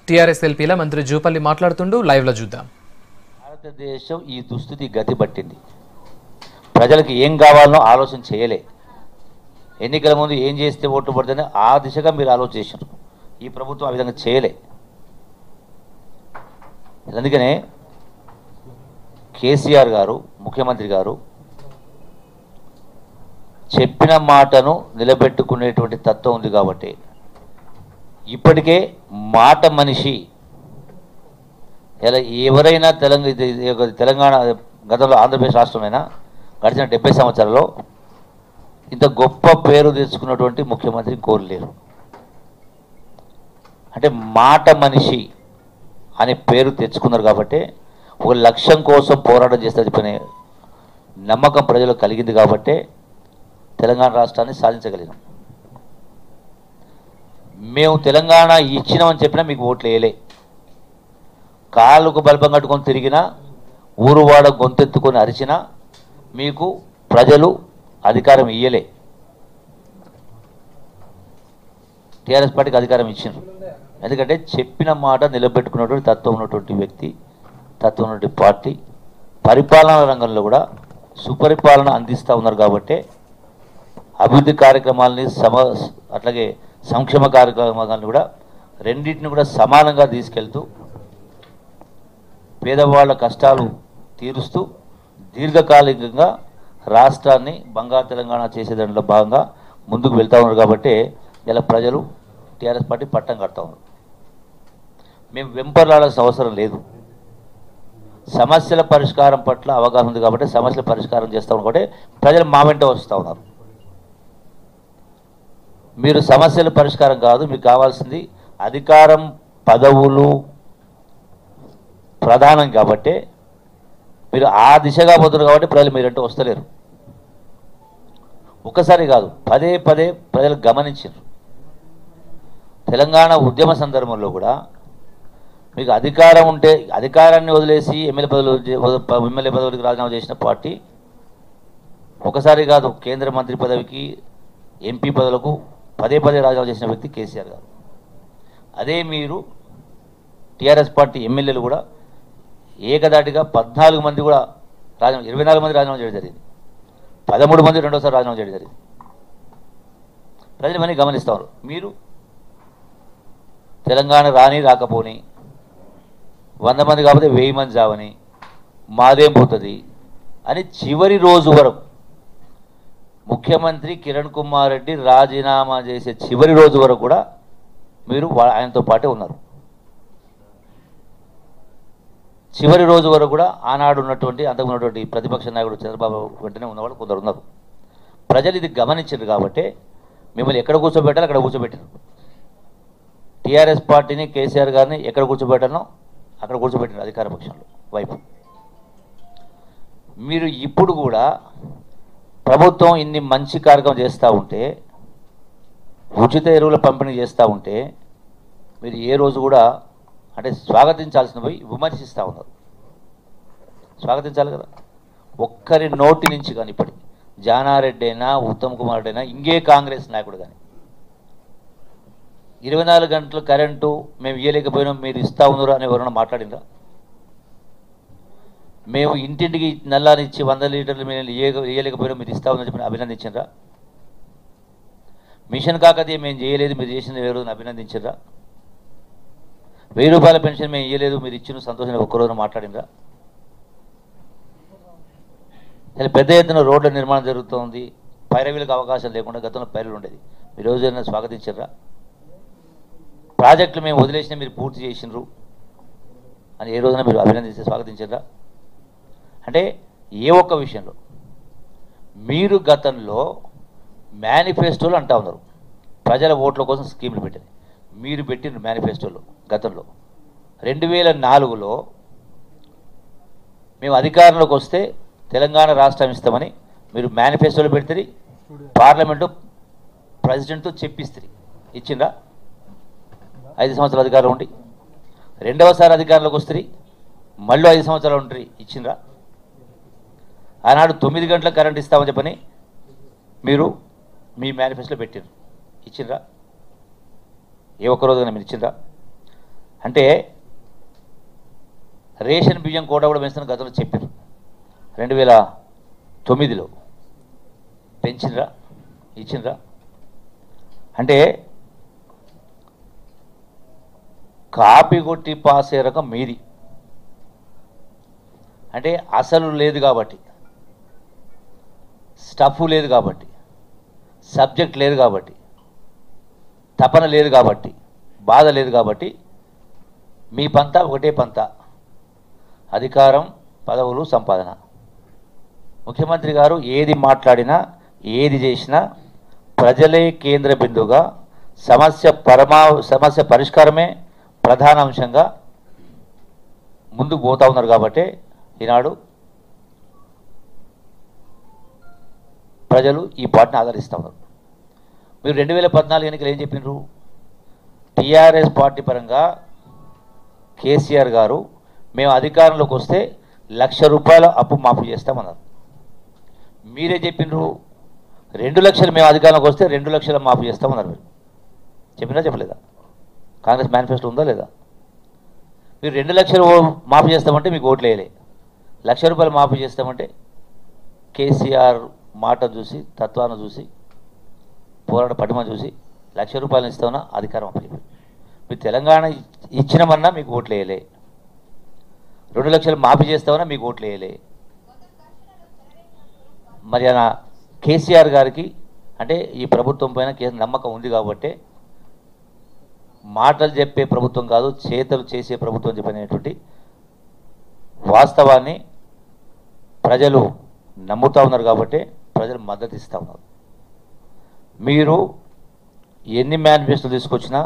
TRS ఎల్పీల మంత్రి జూపల్లి మాట్లాడుతుండూ లైవ్లో చూద్దాం. భారతదేశం ఈ దుస్థితి గతి పట్టింది. ప్రజలకు ఏం కావాలనో ఆలోచన చేయలే. ఎన్నికల ముందు ఏం చేస్తే ఓట్లు పడుతుందని ఆ దిశగా మీరు ఆలోచన చేశారు. ఈ ప్రభుత్వం ఆ విధంగా చేయలే. అందుకనే కేసీఆర్ గారు ముఖ్యమంత్రి గారు చెప్పిన మాటను నిలబెట్టుకునేటువంటి తత్వం ఉంది కాబట్టి ఇప్పటికే మాట మనిషి ఇలా ఎవరైనా తెలంగాణ గతంలో ఆంధ్రప్రదేశ్ రాష్ట్రమైనా గడిచిన 70 సంవత్సరాల్లో ఇంత గొప్ప పేరు తెచ్చుకున్నటువంటి ముఖ్యమంత్రి కోరలేరు. అంటే మాట మనిషి అనే పేరు తెచ్చుకున్నారు కాబట్టి ఒక లక్ష్యం కోసం పోరాటం చేస్తే చెప్పిన నమ్మకం ప్రజలకు కలిగింది కాబట్టి తెలంగాణ రాష్ట్రాన్ని సాధించగలిగినాం. మేము తెలంగాణ ఇచ్చినామని చెప్పినా మీకు ఓట్లు వేయలే. కాళ్ళకు బల్బం కట్టుకొని తిరిగినా ఊరువాడ గొంతెత్తుకొని అరిచినా మీకు ప్రజలు అధికారం ఇయ్యలే. టీఆర్ఎస్ పార్టీకి అధికారం ఇచ్చిండ్రు. ఎందుకంటే చెప్పిన మాట నిలబెట్టుకున్నటువంటి తత్వం ఉన్నటువంటి వ్యక్తి, తత్వం ఉన్నటువంటి పార్టీ, పరిపాలనా రంగంలో కూడా సుపరిపాలన అందిస్తూ ఉన్నారు కాబట్టి అభివృద్ధి కార్యక్రమాలని అట్లాగే సంక్షేమ కార్యక్రమాలను కూడా రెండింటిని కూడా సమానంగా తీసుకెళ్తూ పేదవాళ్ళ కష్టాలు తీరుస్తూ దీర్ఘకాలికంగా రాష్ట్రాన్ని బంగారు తెలంగాణ చేసే దాంట్లో భాగంగా ముందుకు వెళ్తూ ఉన్నారు కాబట్టి ఇలా ప్రజలు టీఆర్ఎస్ పార్టీ పట్టం కడతా ఉన్నారు. మేము వెంపర్లాడాల్సిన అవసరం లేదు. సమస్యల పరిష్కారం పట్ల అవగాహన ఉంది కాబట్టి సమస్యల పరిష్కారం చేస్తూ ఉన్నారు కాబట్టి ప్రజలు మా వెంట వస్తూ ఉన్నారు. మీరు సమస్యల పరిష్కారం కాదు, మీకు కావాల్సింది అధికారం పదవులు ప్రధానం కాబట్టి మీరు ఆ దిశగా పోతున్నారు కాబట్టి ప్రజలు మీరంటూ వస్తలేరు. ఒక్కసారి కాదు, పదే పదే ప్రజలు గమనించారు. తెలంగాణ ఉద్యమ సందర్భంలో కూడా మీకు అధికారం ఉంటే అధికారాన్ని వదిలేసి ఎమ్మెల్యే పదవులకు రాజీనామా చేసిన పార్టీ ఒకసారి కాదు, కేంద్ర మంత్రి పదవికి ఎంపీ పదవులకు పదే పదే రాజీనామా చేసిన వ్యక్తి కేసీఆర్ గారు. అదే మీరు టీఆర్ఎస్ పార్టీ ఎమ్మెల్యేలు కూడా ఏకదాటిగా 14 మంది కూడా రాజీనామా 24 మంది రాజీనామా చేయడం జరిగింది. 13 మంది రెండోసారి రాజీనామా చేయడం జరిగింది. ప్రజలు ఇవన్నీ గమనిస్తారు. మీరు తెలంగాణ రాని రాకపోని 100 మంది కాకపోతే 1000 మంది చావని మాదేం పోతుంది అని చివరి రోజు వరకు ముఖ్యమంత్రి కిరణ్ కుమార్ రెడ్డి రాజీనామా చేసే చివరి రోజు వరకు కూడా మీరు ఆయనతో పాటే ఉన్నారు. చివరి రోజు వరకు కూడా ఆనాడు ఉన్నటువంటి అంతకున్నటువంటి ప్రతిపక్ష నాయకుడు చంద్రబాబు వెంటనే ఉన్నవాళ్ళు కొందరు ఉన్నారు. ప్రజలు ఇది గమనించారు కాబట్టి మిమ్మల్ని ఎక్కడ కూర్చోబెట్టాలో అక్కడ కూర్చోబెట్టారు. టీఆర్ఎస్ పార్టీని కేసీఆర్ గారిని ఎక్కడ కూర్చోబెట్టానో అక్కడ కూర్చోబెట్టారు అధికార పక్షంలో వైపు. మీరు ఇప్పుడు కూడా ప్రభుత్వం ఇన్ని మంచి కార్యక్రమం చేస్తూ ఉంటే, ఉచిత ఎరువుల పంపిణీ చేస్తూ ఉంటే మీరు ఏ రోజు కూడా అంటే స్వాగతించాల్సిన పోయి విమర్శిస్తూ ఉన్నారు. స్వాగతించాలి కదా. ఒక్కరి నోటి నుంచి కానీ ఇప్పటి జానారెడ్డి అయినా ఉత్తమ్ కుమార్ రెడ్డి అయినా ఇంకే కాంగ్రెస్ నాయకుడు కానీ 24 గంటలు కరెంటు మేము ఇవ్వలేకపోయినాం మీరు ఇస్తూ ఉన్నారు అని ఎవరైనా మాట్లాడిందా? మేము ఇంటింటికి నల్లానిచ్చి 100 లీటర్లు మేము ఇవ్వలేకపోయినా మీరు ఇస్తా ఉందని చెప్పి అభినందించరా? మిషన్ కాకతీయ మేము చేయలేదు మీరు చేసిన ఏ రోజున అభినందించరా? 1000 రూపాయల పెన్షన్ మేము ఇవ్వలేదు మీరు ఇచ్చిన సంతోషంగా ఒక్కరోజున మాట్లాడిందా? పెద్ద ఎత్తున రోడ్ల నిర్మాణం జరుగుతుంది, పైరవీలకు అవకాశం లేకుండా గతంలో పైరవీలు ఉండేది, మీరు రోజైనా స్వాగతించరా? ప్రాజెక్టులు మేము వదిలేసిన మీరు పూర్తి చేసినారు అని ఏ రోజున మీరు అభినందించి స్వాగతించరా? అంటే ఏ ఒక్క విషయంలో మీరు గతంలో మేనిఫెస్టోలు అంటా ఉన్నారు ప్రజల ఓట్ల కోసం స్కీములు పెట్టారు. మీరు పెట్టిన మేనిఫెస్టోలో గతంలో 2004లో మేము అధికారంలోకి వస్తే తెలంగాణ రాష్ట్రం ఇస్తామని మీరు మేనిఫెస్టోలో పెడితే పార్లమెంటు ప్రెసిడెంట్తో చెప్పిస్తారు. ఇచ్చిందా? 5 సంవత్సరాల అధికారం ఉండి రెండవసారి అధికారంలోకి వస్తుంది మళ్ళీ 5 సంవత్సరాలు ఉంటుంది. ఇచ్చిందా? ఆనాడు 9 గంటల కరెంట్ ఇస్తామని చెప్పని మీరు మీ మేనిఫెస్టోలో పెట్టారు. ఇచ్చిందా? ఏ ఒక్కరోజున మీరు ఇచ్చిందా? అంటే రేషన్ బియ్యం కోట కూడా పెంచుతున్న గతంలో చెప్పారు 2009లో పెంచినరా ఇచ్చినరా అంటే కాపీ కొట్టి పాస్ అయ్యే రకం మీది అంటే అసలు లేదు కాబట్టి స్టఫ్ లేదు కాబట్టి సబ్జెక్ట్ లేదు కాబట్టి తపన లేదు కాబట్టి బాధ లేదు కాబట్టి మీ పంత ఒకటే పంత అధికారం పదవులు సంపాదన ముఖ్యమంత్రి గారు ఏది మాట్లాడినా ఏది చేసినా ప్రజలే కేంద్ర బిందువుగా సమస్య పరిష్కారమే ప్రధాన అంశంగా ముందుకు పోతా ఉన్నారు కాబట్టి ఈనాడు ప్రజలు ఈ పార్టీని ఆదరిస్తూ ఉన్నారు. మీరు 2014 ఎన్నికలు ఏం చెప్పినారు? టీఆర్ఎస్ పార్టీ పరంగా కేసీఆర్ గారు మేము అధికారంలోకి వస్తే ₹1,00,000 అప్పు మాఫీ చేస్తామన్నారు. మీరే చెప్పినారు 2 లక్షలు మేము అధికారంలోకి వస్తే 2 లక్షలు మాఫీ చేస్తామన్నారు. మీరు చెప్పినా చెప్పలేదా? కాంగ్రెస్ మేనిఫెస్టో ఉందా లేదా? మీరు 2 లక్షలు మాఫీ చేస్తామంటే మీకు ఓట్లు వేయలే, ₹1,00,000 మాఫీ చేస్తామంటే కేసీఆర్ మాట చూసి తత్వాన్ని చూసి పోరాట పటిమ చూసి ₹1,00,000 ఇస్తామన్నా అధికారం అప్పచెప్పారు. మీరు తెలంగాణ ఇచ్చినమన్నా మీకు ఓట్లు వేయలే, 2 లక్షలు మాఫీ చేస్తామన్నా మీకు ఓట్లు వేయలే. మరి ఆయన కేసీఆర్ గారికి అంటే ఈ ప్రభుత్వం పైన నమ్మకం ఉంది కాబట్టి మాటలు చెప్పే ప్రభుత్వం కాదు చేతలు చేసే ప్రభుత్వం చెప్పినటువంటి వాస్తవాన్ని ప్రజలు నమ్ముతూ ఉన్నారు కాబట్టి ప్రజలు మద్దతు ఇస్తూ ఉన్నారు. మీరు ఎన్ని మేనిఫెస్టోలు తీసుకొచ్చినా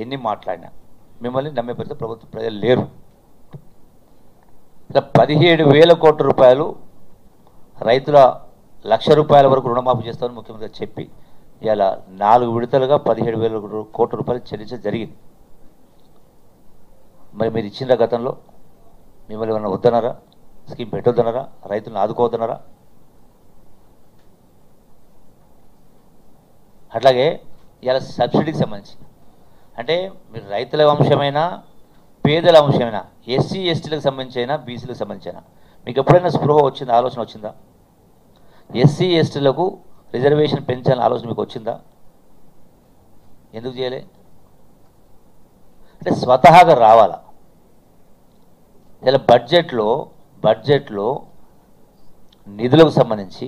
ఎన్ని మాట్లాడినా మిమ్మల్ని నమ్మే పరిస్థితి ప్రభుత్వం ప్రజలు లేరు. ఇలా 17,000 కోట్ల రూపాయలు రైతుల ₹1,00,000 వరకు రుణమాఫీ చేస్తామని ముఖ్యమంత్రి చెప్పి ఇలా 4 విడతలుగా 17,000 కోట్ల రూపాయలు చెల్లించడం జరిగింది. మరి మీరు ఇచ్చిన గతంలో మిమ్మల్ని ఏమన్నా వద్దన్నారా? స్కీమ్ పెట్టొద్దన్నారా? రైతులను ఆదుకోవద్దన్నారా? అట్లాగే ఇలా సబ్సిడీకి సంబంధించి అంటే మీరు రైతుల అంశమైనా పేదల అంశమైనా ఎస్సీ ఎస్టీలకు సంబంధించి అయినా బీసీలకు సంబంధించి అయినా మీకు ఎప్పుడైనా స్పృహ వచ్చిందా? ఆలోచన వచ్చిందా? ఎస్సీ ఎస్టీలకు రిజర్వేషన్ పెంచాలని ఆలోచన మీకు వచ్చిందా? ఎందుకు చేయలే? అంటే స్వతహాగా రావాలా. ఇలా బడ్జెట్లో నిధులకు సంబంధించి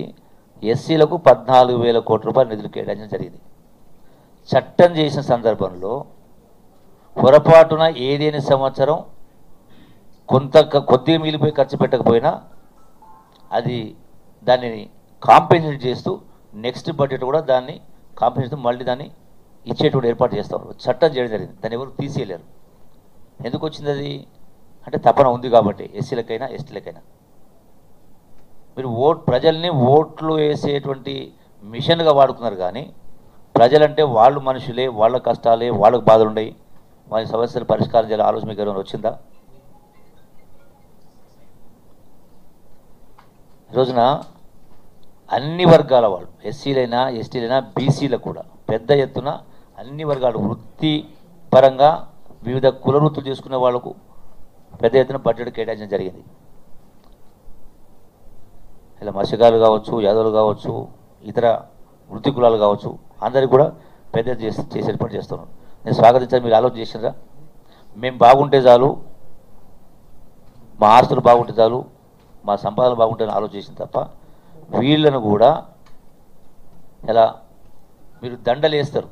ఎస్సీలకు 14,000 కోట్ల రూపాయల నిధులు కేటాయించడం జరిగింది. చట్టం చేసిన సందర్భంలో పొరపాటున ఏదేని సంవత్సరం కొద్దిగా మిగిలిపోయి ఖర్చు పెట్టకపోయినా అది దానిని కాంపెన్సేట్ చేస్తూ నెక్స్ట్ బడ్జెట్ కూడా దాన్ని కాంపెన్సేట్ మళ్ళీ దాన్ని ఇచ్చేటువంటి ఏర్పాటు చేస్తారు. చట్టం చేయడం జరిగింది. దాన్ని ఎవరు తీసేయలేరు. ఎందుకు వచ్చింది అది? అంటే తపన ఉంది కాబట్టి ఎస్సీలకైనా ఎస్టీలకైనా. మీరు ప్రజల్ని ఓట్లు వేసేటువంటి మిషన్గా వాడుకున్నారు కానీ ప్రజలంటే వాళ్ళు మనుషులే, వాళ్ళ కష్టాలే, వాళ్ళకు బాధలు ఉన్నాయి, వారి సమస్యలు పరిష్కారం చేయాలి ఆలోచన మీకు ఏమైనా వచ్చిందా? ఈరోజున అన్ని వర్గాల వాళ్ళు ఎస్సీలైనా ఎస్టీలైనా బీసీలకు కూడా పెద్ద ఎత్తున అన్ని వర్గాలు వృత్తి పరంగా వివిధ కుల వృత్తులు చేసుకునే వాళ్లకు పెద్ద ఎత్తున బడ్జెట్ కేటాయించడం జరిగింది. ఇలా మత్స్యకారులు కావచ్చు, యాదవులు కావచ్చు, ఇతర వృత్తి కులాలు కావచ్చు, అందరికీ కూడా పెద్ద చేసే ఏర్పాటు చేస్తున్నాం. నేను స్వాగతించాను. మీరు ఆలోచన చేసినరా? మేము బాగుంటే చాలు, మా ఆస్తులు బాగుంటే చాలు, మా సంపాదన బాగుంటే ఆలోచించింది తప్ప వీళ్ళను కూడా ఎలా మీరు దండలు వేస్తారు.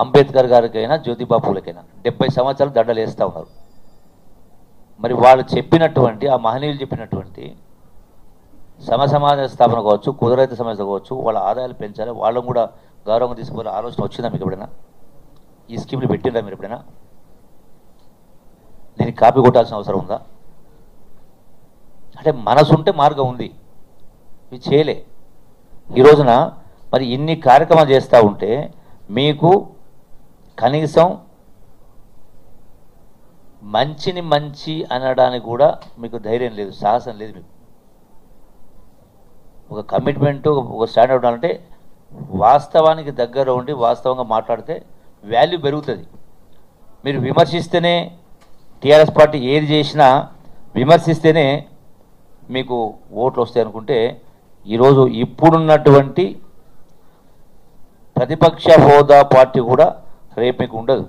అంబేద్కర్ గారికైనా జ్యోతిబా పూలకైనా 70 సంవత్సరాలు దండలు వేస్తూ ఉన్నారు. మరి వాళ్ళు చెప్పినటువంటి ఆ మహనీయులు చెప్పినటువంటి సమసమాజ స్థాపన కావచ్చు, కుదరైత సమస్య కావచ్చు, వాళ్ళ ఆదాయాలు పెంచాలి, వాళ్ళని కూడా గౌరవంగా తీసుకునే ఆలోచన వచ్చిందా మీకు ఎప్పుడైనా? ఈ స్కీమ్లు పెట్టిందా మీరు ఎప్పుడైనా? దీనికి కాపీ కొట్టాల్సిన అవసరం ఉందా? అంటే మనసు ఉంటే మార్గం ఉంది, ఇవి చేయలే. ఈ రోజున మరి ఇన్ని కార్యక్రమాలు చేస్తూ ఉంటే మీకు కనీసం మంచిని మంచి అనడానికి కూడా మీకు ధైర్యం లేదు, సాహసం లేదు. మీకు ఒక కమిట్మెంటు, ఒక స్టాండర్డ్ ఉండాలంటే వాస్తవానికి దగ్గర ఉండి వాస్తవంగా మాట్లాడితే వాల్యూ పెరుగుతుంది. మీరు విమర్శిస్తేనే టీఆర్ఎస్ పార్టీ ఏది చేసినా విమర్శిస్తేనే మీకు ఓట్లు వస్తాయి అనుకుంటే ఈరోజు ఇప్పుడున్నటువంటి ప్రతిపక్ష హోదా పార్టీ కూడా రేపు మీకు ఉండదు.